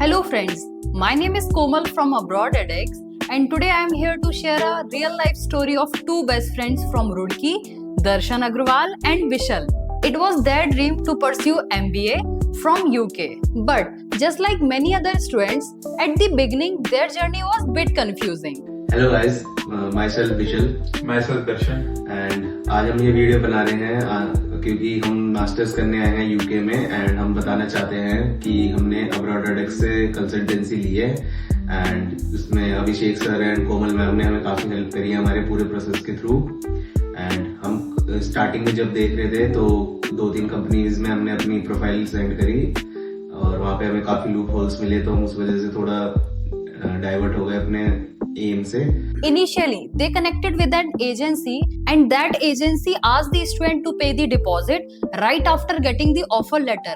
Hello friends, my name is Komal from Abroad edX and today I am here to share a real life story of two best friends from Roorkee, Darshan Agrawal and Vishal. It was their dream to pursue MBA from UK. But just like many other students, at the beginning their journey was a bit confusing. Hello guys, myself we shall, myself Darshan and आज हम ये video बना रहे हैं क्योंकि हम masters करने आए हैं यूके में एंड हम बताना चाहते हैं कि हमने अब्रॉड एडेक्स से कंसल्टेंसी ली है एंड उसमें अभिषेक सर एंड कोमल मैम ने हमें काफी हेल्प करी है हमारे पूरे प्रोसेस के थ्रू। एंड हम स्टार्टिंग में जब देख रहे थे तो 2-3 कंपनीज में हमने अपनी प्रोफाइल सेंड करी और वहाँ पे हमें काफी लूप होल्स मिले, तो हम उस वजह से थोड़ा डाइवर्ट हो गए अपने एम से। Initially, they connected with an agency and that agency asked the student to pay the deposit right after getting the offer letter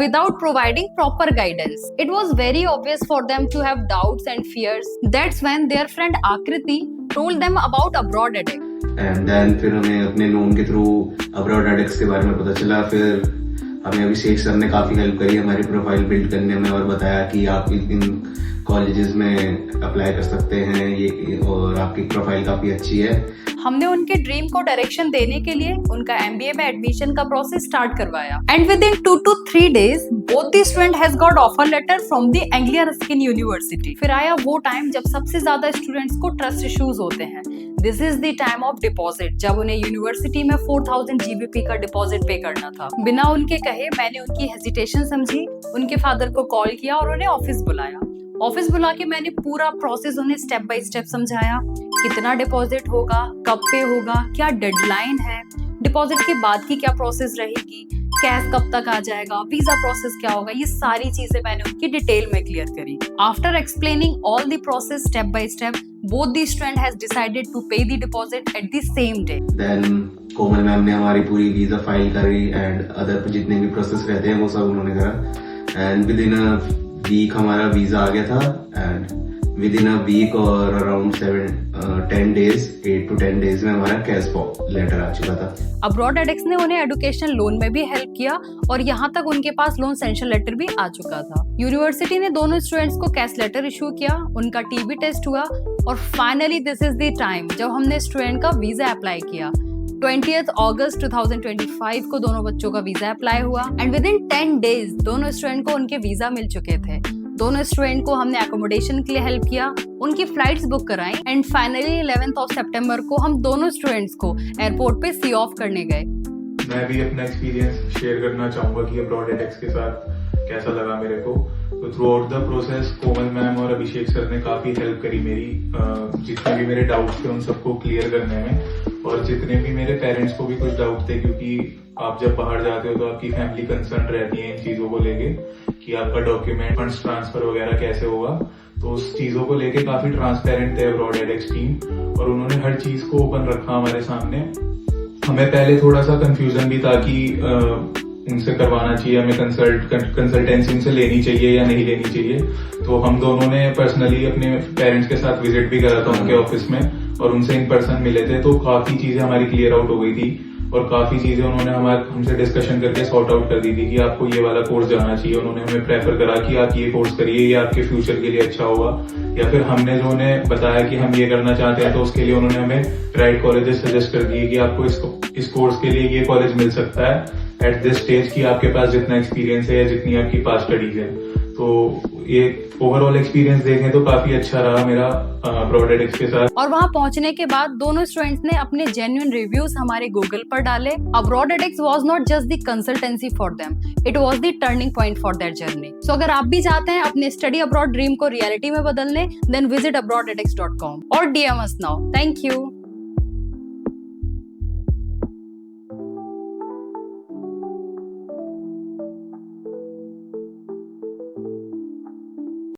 without providing proper guidance. It was very obvious for them to have doubts and fears. That's when their friend Akriti told them about Abroad edX. And then फिर हमें अपने known के through abroad एडेक्स के बारे में पता चला। फिर हमें अभिषेक सर ने काफी हेल्प करी हमारी प्रोफाइल बिल्ड करने में और बताया कि आप इन कॉलेजेस में अप्लाई कर सकते हैं ये और आपकी प्रोफाइल काफी अच्छी है। हमने उनके ड्रीम को डायरेक्शन देने के लिए उनका MBA में एडमिशन का प्रोसेस स्टार्ट करवाया and within 2 to 3 days both the student has got offer letter from the Anglia Ruskin University. फिर आया वो टाइम जब सबसे ज्यादा स्टूडेंट्स को ट्रस्ट इश्यूज होते हैं। This is the time of deposit, जब उन्हें यूनिवर्सिटी में 4000 GBP का डिपॉजिट पे करना था। बिना उनके कहे मैंने उनकी हेजिटेशन समझी, उनके फादर को कॉल किया और उन्हें ऑफिस बुलाया। ऑफिस बुला के मैंने पूरा प्रोसेस उन्हें स्टेप बाय स्टेप समझाया, कितना डिपॉजिट होगा, कब पे होगा, क्या डेडलाइन है, डिपॉजिट के बाद की क्या प्रोसेस रहेगी, कैश कब तक आ जाएगा, वीजा प्रोसेस क्या होगा, ये सारी चीजें मैंने उनकी डिटेल में क्लियर करी। After explaining all the process step by step, both the student has decided to pay the deposit at the same day. Then Komal ma'am ने हमारी पूरी वीजा फाइल करी एंड अदर जितने भी प्रोसेस रहते हैं वो सब उन्होंने करा and within a week हमारा वीजा आ गया था and within a week और अराउंड 8 to 10 डेज में हमारा कैश लेटर आ चुका था। अब्रॉड एडेक्स ने उन्हें एजुकेशन लोन में भी हेल्प किया और यहाँ तक उनके पास लोन सैंक्शन लेटर भी आ चुका था। यूनिवर्सिटी ने दोनों स्टूडेंट्स को कैश लेटर इशू किया, उनका TB टेस्ट हुआ और finally this is the time जब हमने स्टूडेंट का वीजा अप्लाई किया। 20th August 2025 को दोनों बच्चों का वीजा अप्लाई हुआ एंड विद इन 10 डेज दोनों स्टूडेंट को उनके वीजा मिल चुके थे। दोनों स्टूडेंट को हमने अकोमोडेशन के लिए हेल्प किया, उनकी फ्लाइट्स बुक कराई and finally 11th of September को हम दोनों स्टूडेंट्स को एयरपोर्ट पे सी ऑफ करने गए। मैं भी अपना एक्सपीरियंस शेयर करना चाहूंगा कि अब्रॉड एडेक्स के साथ कैसा लगा मेरे को। तो through out the process Komal ma'am और अभिषेक सर ने काफी हेल्प करी मेरी, जितने भी मेरे डाउट्स थे उन सबको क्लियर करने में और जितने भी मेरे पेरेंट्स को भी कुछ डाउट थे, क्योंकि आप जब बाहर जाते हो तो आपकी फैमिली कंसर्न रहती है इन चीजों को लेके कि आपका डॉक्यूमेंट फंड्स ट्रांसफर वगैरह कैसे होगा। तो उस चीजों को लेके काफी ट्रांसपेरेंट थे अब्रॉड एडेक्स टीम और उन्होंने हर चीज को ओपन रखा हमारे सामने। हमें पहले थोड़ा सा कंफ्यूजन भी था कि उनसे करवाना चाहिए, हमें कंसल्टेंसी उनसे लेनी चाहिए या नहीं लेनी चाहिए। तो हम दोनों ने पर्सनली अपने पेरेंट्स के साथ विजिट भी करा था उनके ऑफिस में और उनसे इन पर्सन मिले थे, तो काफी चीजें हमारी क्लियर आउट हो गई थी और काफी चीजें उन्होंने हमसे डिस्कशन करके सॉर्ट आउट कर दी थी कि आपको ये वाला कोर्स जाना चाहिए। उन्होंने हमें प्रेफर करा कि आप ये कोर्स करिए, ये आपके फ्यूचर के लिए अच्छा होगा। या फिर हमने जो उन्हें बताया कि हम ये करना चाहते हैं तो उसके लिए उन्होंने हमें राइट कॉलेजेस सजेस्ट कर दिए कि आपको इस कोर्स के लिए ये कॉलेज मिल सकता है एट दिस स्टेज की आपके पास जितना एक्सपीरियंस है या जितनी आपकी पास स्टडीज है। तो ये ओवरऑल एक्सपीरियंस देखें तो काफी अच्छा रहा मेरा अब्रॉड एडेक्स के साथ। और वहाँ पहुँचने के बाद दोनों स्टूडेंट्स ने अपने जेन्युइन रिव्यूज हमारे गूगल पर डाले। Abroad Edex was not just the consultancy for them, it was the turning point for their journey. So अगर आप भी चाहते हैं अपने स्टडी अब्रॉड ड्रीम को रियलिटी में बदलने, देन विजिट abroadedex.com और DM us now. Thank you.